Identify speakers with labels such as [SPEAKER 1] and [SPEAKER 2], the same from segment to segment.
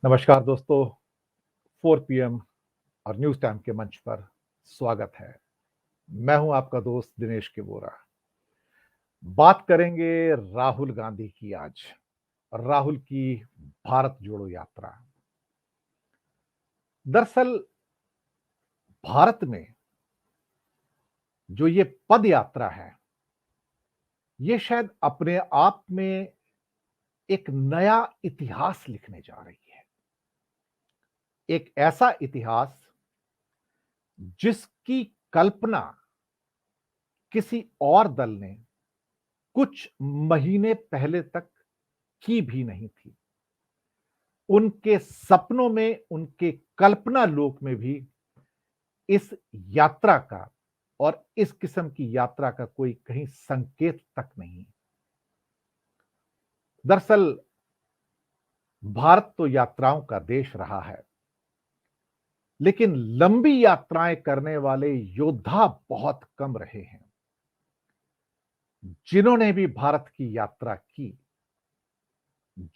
[SPEAKER 1] नमस्कार दोस्तों, 4 पीएम और न्यूज़ टाइम के मंच पर स्वागत है। मैं हूं आपका दोस्त दिनेश के बोरा। बात करेंगे राहुल गांधी की आज, राहुल की भारत जोड़ो यात्रा। दरअसल भारत में जो ये पद यात्रा है, ये शायद अपने आप में एक नया इतिहास लिखने जा रही है। एक ऐसा इतिहास जिसकी कल्पना किसी और दल ने कुछ महीने पहले तक की भी नहीं थी। उनके सपनों में, उनके कल्पना लोक में भी इस यात्रा का और इस किस्म की यात्रा का कोई कहीं संकेत तक नहीं। दरअसल भारत तो यात्राओं का देश रहा है, लेकिन लंबी यात्राएं करने वाले योद्धा बहुत कम रहे हैं। जिन्होंने भी भारत की यात्रा की,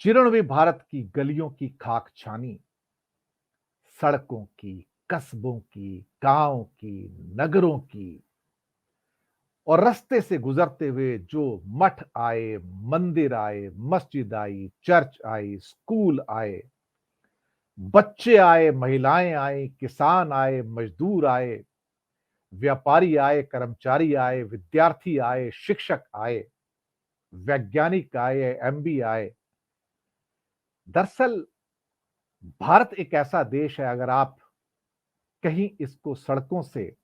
[SPEAKER 1] जिन्होंने भी भारत की गलियों की खाक छानी, सड़कों की, कस्बों की, गांव की, नगरों की, और रास्ते से गुजरते हुए जो मठ आए, मंदिर आए, मस्जिद आई, चर्च आई, स्कूल आए, बच्चे आए, महिलाएं आई, किसान आए, मजदूर आए, व्यापारी आए, कर्मचारी आए, विद्यार्थी आए, शिक्षक आए, वैज्ञानिक आए, एमबी आए। दरअसल भारत एक ऐसा देश है, अगर आप कहीं इसको सड़कों से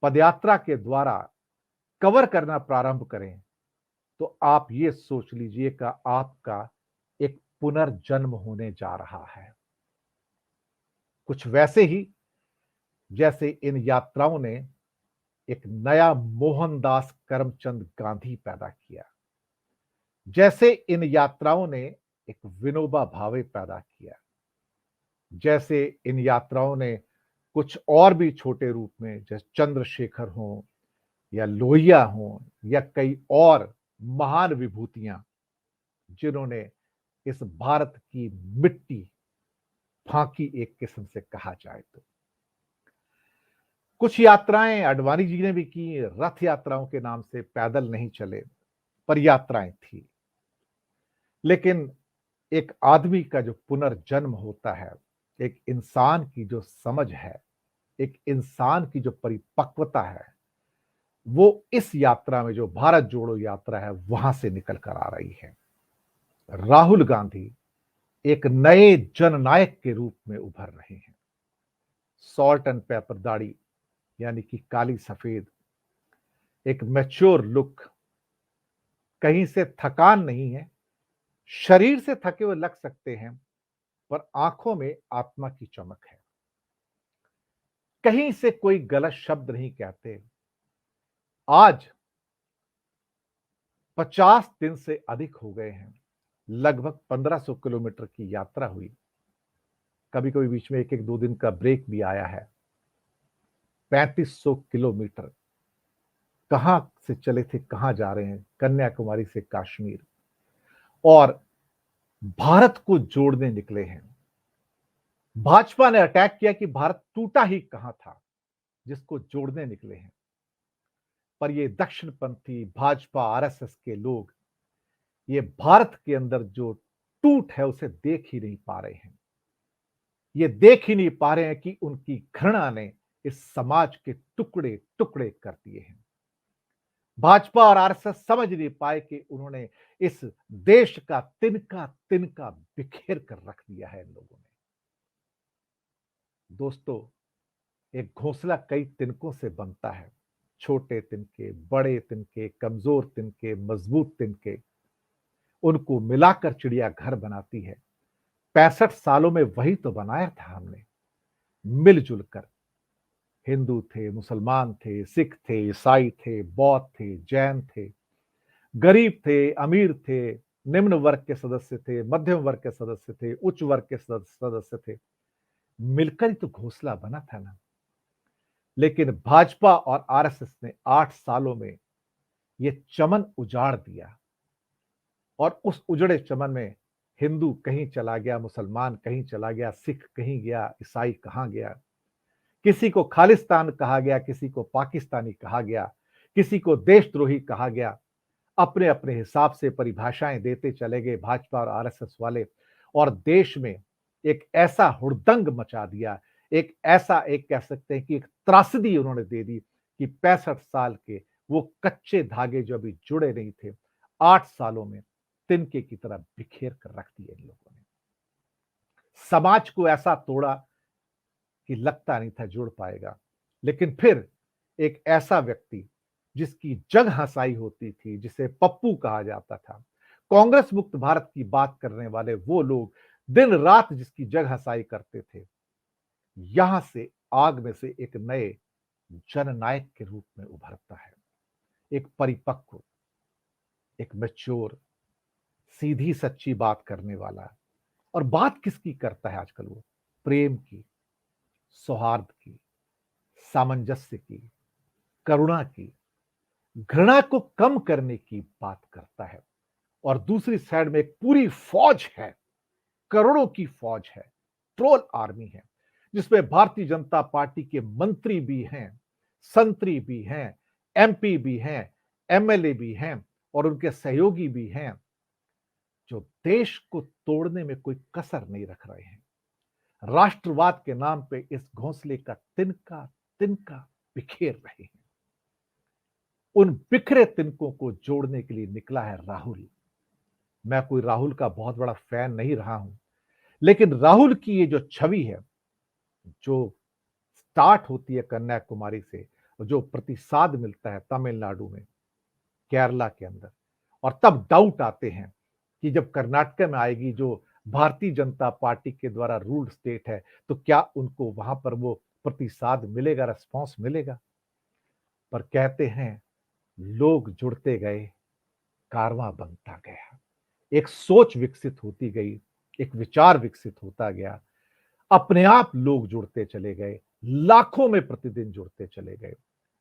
[SPEAKER 1] पदयात्रा के द्वारा कवर करना प्रारंभ करें, तो आप ये सोच लीजिए कि आपका एक पुनर्जन्म होने जा रहा है। कुछ वैसे ही जैसे इन यात्राओं ने एक नया मोहनदास करमचंद गांधी पैदा किया, जैसे इन यात्राओं ने एक विनोबा भावे पैदा किया, जैसे इन यात्राओं ने कुछ और भी छोटे रूप में जैसे चंद्रशेखर हों या लोहिया हों या कई और महान विभूतियां, जिन्होंने इस भारत की मिट्टी फांकी, एक किस्म से कहा जाए तो। कुछ यात्राएं आडवाणी जी ने भी की, रथ यात्राओं के नाम से, पैदल नहीं चले, पर यात्राएं थी। लेकिन एक आदमी का जो पुनर्जन्म होता है, एक इंसान की जो समझ है, एक इंसान की जो परिपक्वता है, वो इस यात्रा में, जो भारत जोड़ो यात्रा है, वहां से निकल कर आ रही है। राहुल गांधी एक नए जननायक के रूप में उभर रहे हैं। सॉल्ट एंड पेपर दाढ़ी, यानी कि काली सफेद, एक मैच्योर लुक, कहीं से थकान नहीं है। शरीर से थके हुए लग सकते हैं, पर आंखों में आत्मा की चमक है। कहीं से कोई गलत शब्द नहीं कहते। आज 50 दिन से अधिक हो गए हैं, लगभग 1500 किलोमीटर की यात्रा हुई। कभी कभी बीच में एक एक दो दिन का ब्रेक भी आया है। 3500 किलोमीटर कहां से चले थे, कहां जा रहे हैं? कन्याकुमारी से कश्मीर, और भारत को जोड़ने निकले हैं। भाजपा ने अटैक किया कि भारत टूटा ही कहां था, जिसको जोड़ने निकले हैं। पर ये दक्षिणपंथी भाजपा आरएसएस के लोग ये भारत के अंदर जो टूट है उसे देख ही नहीं पा रहे हैं। ये देख ही नहीं पा रहे हैं कि उनकी घृणा ने इस समाज के टुकड़े टुकड़े कर दिए हैं। भाजपा और आरएसएस समझ नहीं पाए कि उन्होंने इस देश का तिनका तिनका बिखेर कर रख दिया है इन लोगों ने। दोस्तों, एक घोंसला कई तिनकों से बनता है। छोटे तिनके, बड़े तिनके, कमजोर तिनके, मजबूत तिनके, उनको मिलाकर चिड़िया घर बनाती है। 65 सालों में वही तो बनाया था हमने, मिलजुल कर। हिंदू थे, मुसलमान थे, सिख थे, ईसाई थे, बौद्ध थे, जैन थे, गरीब थे, अमीर थे, निम्न वर्ग के सदस्य थे, मध्यम वर्ग के सदस्य थे, उच्च वर्ग के सदस्य थे। मिलकर ही तो घोंसला बना था ना। लेकिन भाजपा और आरएसएस ने 8 सालों में यह चमन उजाड़ दिया, और उस उजड़े चमन में हिंदू कहीं चला गया, मुसलमान कहीं चला गया, सिख कहीं गया, ईसाई कहाँ गया। किसी को खालिस्तान कहा गया, किसी को पाकिस्तानी कहा गया, किसी को देशद्रोही कहा गया। अपने अपने हिसाब से परिभाषाएं देते चले गए भाजपा और आरएसएस वाले, और देश में एक ऐसा हुड़दंग मचा दिया, एक ऐसा, एक कह सकते हैं कि एक त्रासदी उन्होंने दे दी कि 65 साल के वो कच्चे धागे जो अभी जुड़े नहीं थे, 8 सालों में तिनके की तरह बिखेर कर रख दिए इन लोगों ने। समाज को ऐसा तोड़ा कि लगता नहीं था जुड़ पाएगा। लेकिन फिर एक ऐसा व्यक्ति जिसकी जग हंसाई होती थी, जिसे पप्पू कहा जाता था, कांग्रेस मुक्त भारत की बात करने वाले वो लोग दिन रात जिसकी जग हंसाई करते थे, यहां से आग में से एक नए जननायक के रूप में उभरता है। एक परिपक्व, एक मैच्योर, सीधी सच्ची बात करने वाला। और बात किसकी करता है आजकल वो? प्रेम की, सौहार्द की, सामंजस्य की, करुणा की, घृणा को कम करने की बात करता है। और दूसरी साइड में एक पूरी फौज है, करोड़ों की फौज है, ट्रोल आर्मी है, जिसमें भारतीय जनता पार्टी के मंत्री भी हैं, संतरी भी हैं, एमपी भी हैं, एमएलए भी हैं, और उनके सहयोगी भी हैं, जो देश को तोड़ने में कोई कसर नहीं रख रहे हैं। राष्ट्रवाद के नाम पे इस घोंसले का तिनका तिनका बिखेर रहे हैं। उन बिखरे तिनकों को जोड़ने के लिए निकला है राहुल। मैं कोई राहुल का बहुत बड़ा फैन नहीं रहा हूं, लेकिन राहुल की ये जो छवि है, जो स्टार्ट होती है कन्याकुमारी से, और जो प्रतिसाद मिलता है तमिलनाडु में, केरला के अंदर, और तब डाउट आते हैं कि जब कर्नाटक में आएगी, जो भारतीय जनता पार्टी के द्वारा रूल्ड स्टेट है, तो क्या उनको वहां पर वो प्रतिसाद मिलेगा, रेस्पॉन्स मिलेगा? पर कहते हैं लोग जुड़ते गए, कारवां बनता गया। एक सोच विकसित होती गई, एक विचार विकसित होता गया, अपने आप लोग जुड़ते चले गए, लाखों में प्रतिदिन जुड़ते चले गए।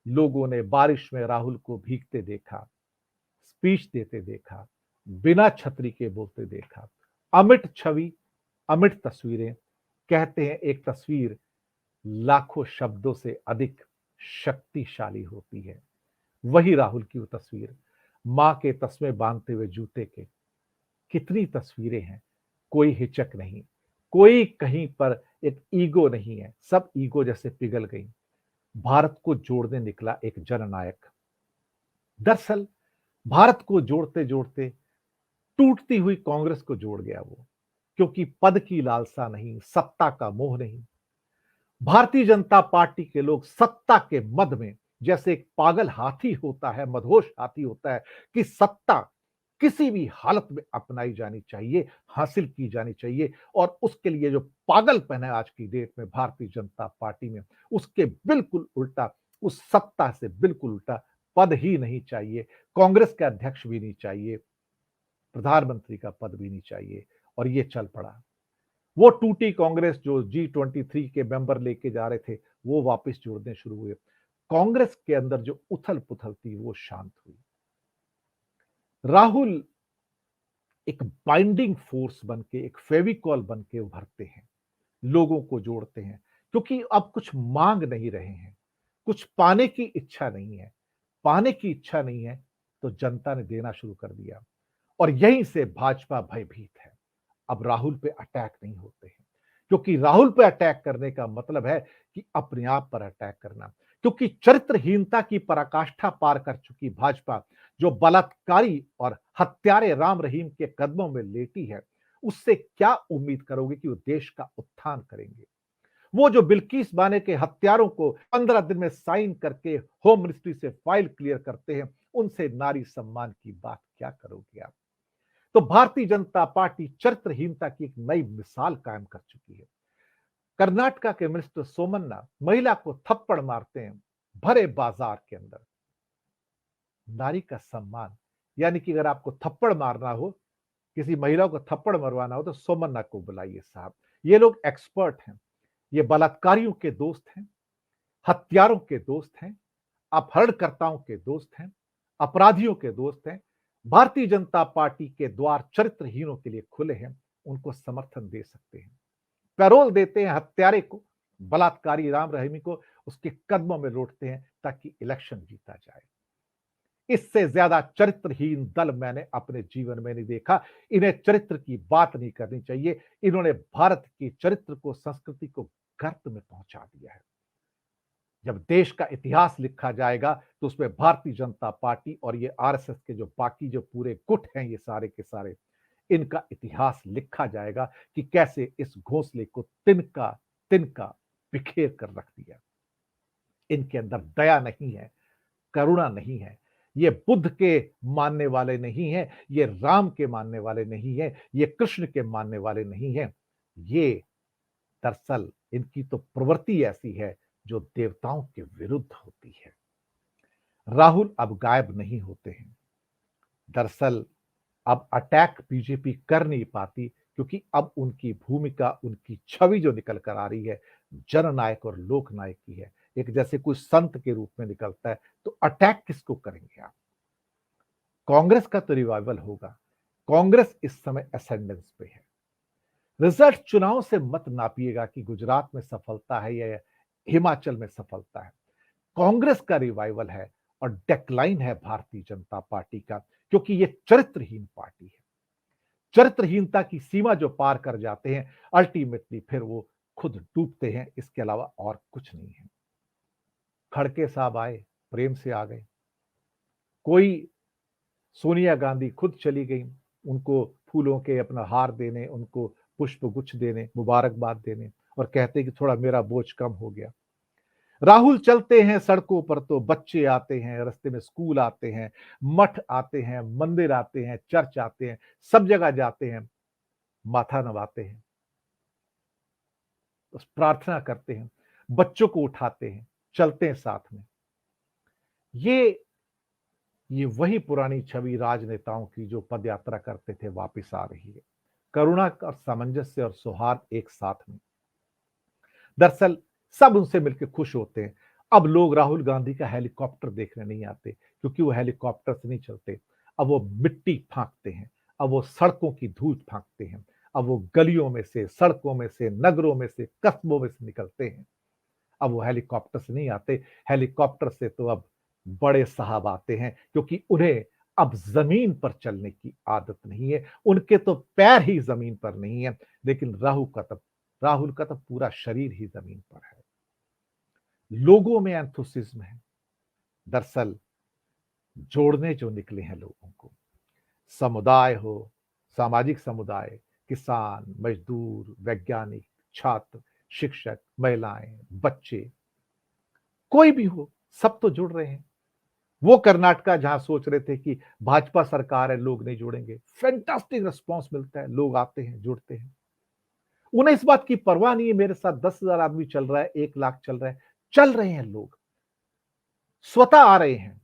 [SPEAKER 1] लोगों ने बारिश में राहुल को भीगते देखा, स्पीच देते देखा, बिना छतरी के बोलते देखा। अमिट छवि, अमिट तस्वीरें। कहते हैं एक तस्वीर लाखों शब्दों से अधिक शक्तिशाली होती है। वही राहुल की वो तस्वीर, मां के तस्मे बांधते हुए जूते के। कितनी तस्वीरें हैं, कोई हिचक नहीं, कोई कहीं पर एक ईगो नहीं है, सब ईगो जैसे पिघल गई। भारत को जोड़ने निकला एक जननायक। दरअसल भारत को जोड़ते जोड़ते टूटती हुई कांग्रेस को जोड़ गया वो, क्योंकि पद की लालसा नहीं, सत्ता का मोह नहीं। भारतीय जनता पार्टी के लोग सत्ता के मद में, जैसे एक पागल हाथी होता है, मदहोश हाथी होता है, कि सत्ता किसी भी हालत में अपनाई जानी चाहिए, हासिल की जानी चाहिए, और उसके लिए जो पागलपन है आज की डेट में भारतीय जनता पार्टी में, उसके बिल्कुल उल्टा, उस सत्ता से बिल्कुल उल्टा, पद ही नहीं चाहिए, कांग्रेस का अध्यक्ष भी नहीं चाहिए, प्रधानमंत्री का पद भी नहीं चाहिए। और ये चल पड़ा। वो टूटी कांग्रेस जो G23 के मेंबर लेके जा रहे थे, वो वापस जुड़ने शुरू हुए। कांग्रेस के अंदर जो उथल पुथल थी वो शांत हुई। राहुल एक बाइंडिंग फोर्स बन के, एक फेविकॉल बन के उभरते हैं, लोगों को जोड़ते हैं, क्योंकि अब कुछ मांग नहीं रहे हैं, कुछ पाने की इच्छा नहीं है। पाने की इच्छा नहीं है तो जनता ने देना शुरू कर दिया, और यहीं से भाजपा भयभीत है। अब राहुल पे अटैक नहीं होते हैं, क्योंकि राहुल पे अटैक करने का मतलब है कि अपने आप पर अटैक करना। क्योंकि चरित्रहीनता की पराकाष्ठा पार कर चुकी भाजपा, जो बलात्कारी और हत्यारे राम रहीम के कदमों में लेटी है, उससे क्या उम्मीद करोगे कि वो देश का उत्थान करेंगे? वो जो बिल्किस बाने के हत्यारों को 15 दिन में साइन करके होम मिनिस्ट्री से फाइल क्लियर करते हैं, उनसे नारी सम्मान की बात क्या करोगे आप? तो भारतीय जनता पार्टी चरित्रहीनता की एक नई मिसाल कायम कर चुकी है। कर्नाटका के मिनिस्टर सोमन्ना महिला को थप्पड़ मारते हैं भरे बाजार के अंदर। नारी का सम्मान, यानी कि अगर आपको थप्पड़ मारना हो, किसी महिला को थप्पड़ मरवाना हो, तो सोमन्ना को बुलाइए साहब। ये लोग एक्सपर्ट हैं, ये बलात्कारियों के दोस्त हैं, हत्यारों के दोस्त हैं, अपहरणकर्ताओं के दोस्त हैं, अपराधियों के दोस्त हैं, भारतीय जनता पार्टी के द्वार चरित्रहीनों के लिए खुले हैं, उनको समर्थन दे सकते हैं। पैरोल देते हैं हत्यारे को, बलात्कारी राम रहीमी को उसके कदमों में लौटते हैं ताकि इलेक्शन जीता जाए। इससे ज्यादा चरित्रहीन दल मैंने अपने जीवन में नहीं देखा। इन्हें चरित्र की बात नहीं करनी चाहिए। इन्होंने भारत की चरित्र को, संस्कृति को गर्त में पहुंचा दिया है। जब देश का इतिहास लिखा जाएगा तो उसमें भारतीय जनता पार्टी और ये आरएसएस के जो बाकी जो पूरे गुट हैं, ये सारे के सारे, इनका इतिहास लिखा जाएगा कि कैसे इस घोंसले को तिनका तिनका बिखेर कर रख दिया। इनके अंदर दया नहीं है, करुणा नहीं है। ये बुद्ध के मानने वाले नहीं हैं, ये राम के मानने वाले नहीं हैं, ये कृष्ण के मानने वाले नहीं हैं। ये दरअसल इनकी तो प्रवृत्ति ऐसी है जो देवताओं के विरुद्ध होती है। राहुल अब गायब नहीं होते हैं। दरअसल अब अटैक बीजेपी कर नहीं पाती क्योंकि अब उनकी भूमिका, उनकी छवि जो निकल कर आ रही है, जननायक और लोकनायक की है। एक जैसे कोई संत के रूप में निकलता है, तो अटैक किसको करेंगे आप? कांग्रेस का तो रिवाइवल होगा। कांग्रेस इस समय असेंडेंस पे है। रिजल्ट चुनाव से मत नापिएगा कि गुजरात में सफलता है या हिमाचल में सफलता है। कांग्रेस का रिवाइवल है और डेक्लाइन है भारतीय जनता पार्टी का, क्योंकि ये चरित्रहीन पार्टी है। चरित्रहीनता की सीमा जो पार कर जाते हैं, अल्टीमेटली फिर वो खुद डूबते हैं। इसके अलावा और कुछ नहीं है। खड़के साहब आए, प्रेम से आ गए। कोई सोनिया गांधी खुद चली गई उनको फूलों के अपना हार देने, उनको पुष्प गुच्छ देने, मुबारकबाद देने, और कहते कि थोड़ा मेरा बोझ कम हो गया। राहुल चलते हैं सड़कों पर तो बच्चे आते हैं, रास्ते में स्कूल आते हैं, मठ आते हैं, मंदिर आते हैं, चर्च आते हैं, सब जगह जाते हैं, माथा नवाते हैं, बस प्रार्थना करते हैं, बच्चों को उठाते हैं, चलते हैं साथ में। ये ये वही पुरानी छवि राजनेताओं की जो पदयात्रा करते थे वापस आ रही है। करुणा और सामंजस्य और सौहार्द एक साथ में। दरअसल सब उनसे मिलकर खुश होते हैं। अब लोग राहुल गांधी का हेलीकॉप्टर देखने नहीं आते क्योंकि वो हेलीकॉप्टर से नहीं चलते। अब वो मिट्टी फांकते हैं, अब वो सड़कों की धूल फांकते हैं, अब वो गलियों में से, सड़कों में से, नगरों में से, कस्बों में से निकलते हैं। अब वो हेलीकॉप्टर से नहीं आते। हेलीकॉप्टर से तो अब बड़े साहब आते हैं क्योंकि उन्हें अब जमीन पर चलने की आदत नहीं है। उनके तो पैर ही जमीन पर नहीं है। लेकिन राहुल का तो पूरा शरीर ही जमीन पर है। लोगों में एंथुसिज्म है। दरअसल जोड़ने जो निकले हैं लोगों को, समुदाय हो, सामाजिक समुदाय, किसान, मजदूर, वैज्ञानिक, छात्र, शिक्षक, महिलाएं, बच्चे, कोई भी हो, सब तो जुड़ रहे हैं। वो कर्नाटका जहां सोच रहे थे कि भाजपा सरकार है, लोग नहीं जुड़ेंगे, फैंटास्टिक रिस्पॉन्स मिलता है, लोग आते हैं, जुड़ते हैं। उन्हें इस बात की परवाह नहीं है मेरे साथ 10,000 आदमी चल रहा है, 1 लाख चल रहा है, चल रहे हैं लोग, स्वतः आ रहे हैं।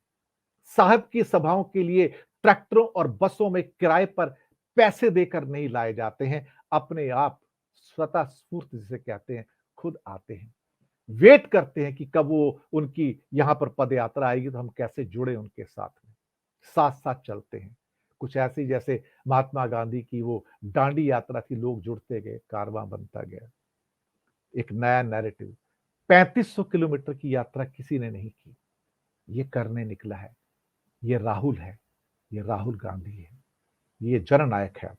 [SPEAKER 1] साहब की सभाओं के लिए ट्रैक्टरों और बसों में किराए पर पैसे देकर नहीं लाए जाते हैं, अपने आप स्वतः स्फूर्त जिसे कहते हैं, खुद आते हैं। वेट करते हैं कि कब वो उनकी यहां पर पदयात्रा आएगी तो हम कैसे जुड़े उनके साथ में, साथ साथ चलते हैं। कुछ ऐसी जैसे महात्मा गांधी की वो डांडी यात्रा थी, लोग जुड़ते गए, कारवां बनता गया। एक नया नैरेटिव। 3500 किलोमीटर की यात्रा किसी ने नहीं की, ये करने निकला है। ये राहुल है, ये राहुल गांधी है, ये जननायक है।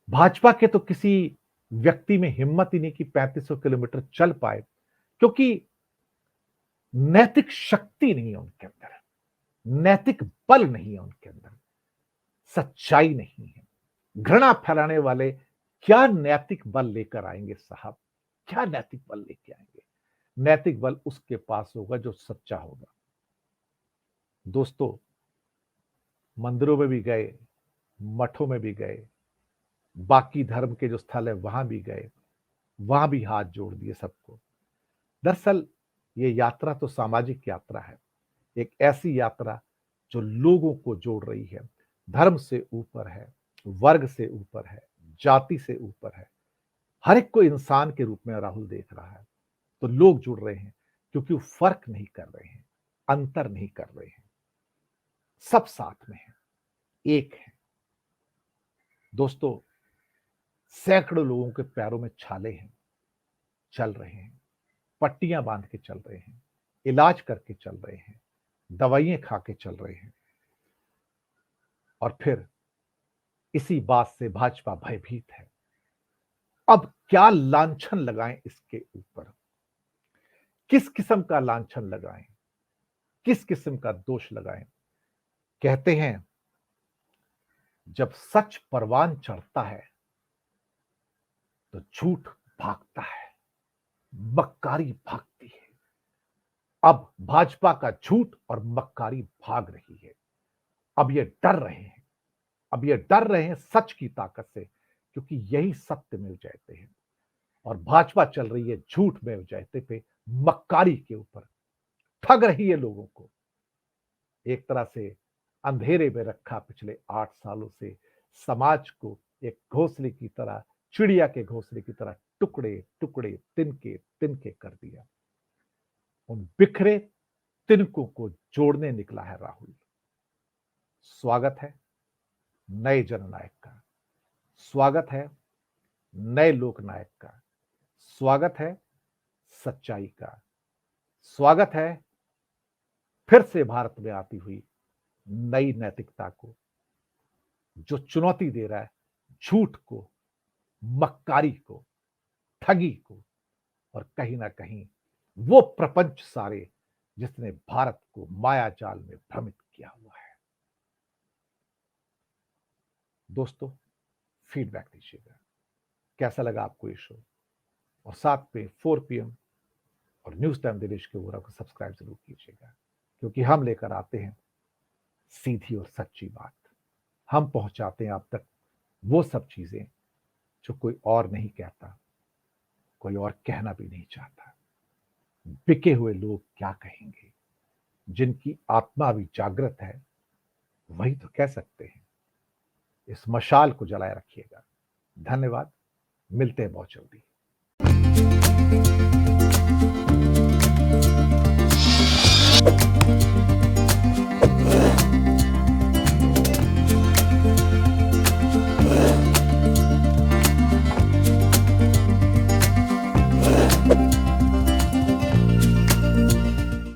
[SPEAKER 1] भाजपा के तो किसी व्यक्ति में हिम्मत ही नहीं कि 3500 किलोमीटर चल पाए, क्योंकि नैतिक शक्ति नहीं है उनके अंदर, नैतिक बल नहीं है उनके अंदर, सच्चाई नहीं है। घृणा फैलाने वाले क्या नैतिक बल लेकर आएंगे साहब? क्या नैतिक बल लेके आएंगे? नैतिक बल उसके पास होगा जो सच्चा होगा। दोस्तों, मंदिरों में भी गए, मठों में भी गए, बाकी धर्म के जो स्थल है वहां भी गए, वहां भी हाथ जोड़ दिए सबको। दरअसल ये यात्रा तो सामाजिक यात्रा है, एक ऐसी यात्रा जो लोगों को जोड़ रही है, धर्म से ऊपर है, वर्ग से ऊपर है, जाति से ऊपर है। हर एक को इंसान के रूप में राहुल देख रहा है। तो लोग जुड़ रहे हैं क्योंकि वो फर्क नहीं कर रहे हैं, अंतर नहीं कर रहे हैं, सब साथ में है। एक हैं। दोस्तों, सैकड़ों लोगों के पैरों में छाले हैं, चल रहे हैं, पट्टियां बांध के चल रहे हैं, इलाज करके चल रहे हैं, दवाइयां खा के चल रहे हैं, और फिर इसी बात से भाजपा भयभीत है। अब क्या लांछन लगाएं इसके ऊपर, किस किस्म का लांछन लगाएं, किस किस्म का दोष लगाएं। कहते हैं जब सच परवान चढ़ता है तो झूठ भागता है, मक्कारी भागती है। अब भाजपा का झूठ और मक्कारी भाग रही है। अब ये डर रहे हैं, अब ये डर रहे हैं सच की ताकत से, क्योंकि यही सत्य मिल जाते हैं। और भाजपा चल रही है झूठ में जयते पे, मक्कारी के ऊपर, ठग रही है लोगों को। एक तरह से अंधेरे में रखा पिछले 8 सालों से समाज को एक घोंसले की तरह, चिड़िया के घोंसले की तरह टुकड़े टुकड़े, तिनके तिनके कर दिया। उन बिखरे तिनकों को जोड़ने निकला है राहुल। स्वागत है नए जननायक का, स्वागत है नए लोकनायक का, स्वागत है सच्चाई का, स्वागत है फिर से भारत में आती हुई नई नैतिकता को, जो चुनौती दे रहा है झूठ को, मक्कारी को, ठगी को, और कहीं ना कहीं वो प्रपंच सारे जिसने भारत को माया जाल में भ्रमित किया हुआ है। दोस्तों, फीडबैक दीजिएगा, कैसा लगा आपको ये शो, और साथ में 4 PM और न्यूज टाइम दिनेश के वोरा को सब्सक्राइब जरूर कीजिएगा, क्योंकि हम लेकर आते हैं सीधी और सच्ची बात। हम पहुंचाते हैं आप तक वो सब चीजें जो कोई और नहीं कहता, कोई और कहना भी नहीं चाहता। बिके हुए लोग क्या कहेंगे, जिनकी आत्मा भी जागृत है वही तो कह सकते हैं। इस मशाल को जलाए रखिएगा। धन्यवाद, मिलते हैं बहुत जल्दी।